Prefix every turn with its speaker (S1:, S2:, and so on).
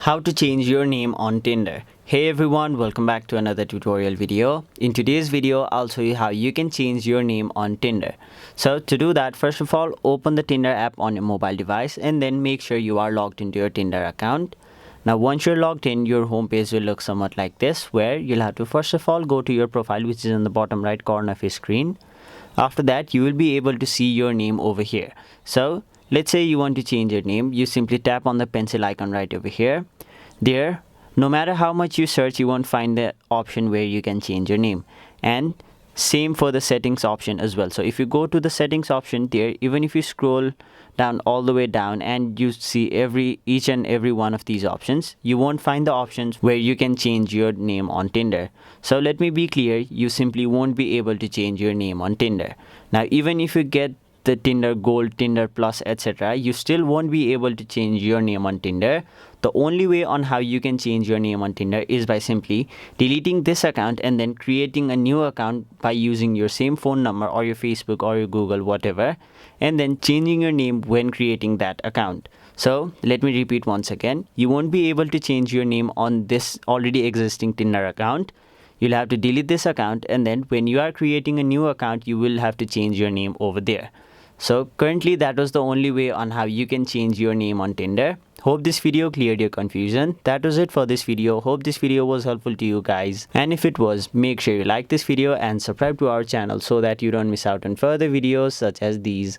S1: How to change your name on Tinder. Hey everyone, welcome back to another tutorial video. In today's video, I'll show you how you can change your name on Tinder. So to do that, first of all, open the Tinder app on your mobile device and then make sure you are logged into your Tinder account. Now once you're logged in, your homepage will look somewhat like this, where you'll have to first of all go to your profile, which is in the bottom right corner of your screen. After that, you will be able to see your name over here. So let's say you want to change your name. You simply tap on the pencil icon right over here. There, no matter how much you search, you won't find the option where you can change your name. And same for the settings option as well. So if you go to the settings option there, even if you scroll down all the way down and you see each and every one of these options, you won't find the options where you can change your name on Tinder. So let me be clear, you simply won't be able to change your name on Tinder. Now even if you get the Tinder Gold, Tinder Plus, etc., you still won't be able to change your name on Tinder. The only way on how you can change your name on Tinder is by simply deleting this account and then creating a new account by using your same phone number or your Facebook or your Google, whatever, and then changing your name when creating that account. So let me repeat once again. You won't be able to change your name on this already existing Tinder account. You'll have to delete this account, and then when you are creating a new account, you will have to change your name over there. So currently that was the only way on how you can change your name on Tinder. Hope this video cleared your confusion. That was it for this video. Hope this video was helpful to you guys. And if it was, make sure you like this video and subscribe to our channel so that you don't miss out on further videos such as these.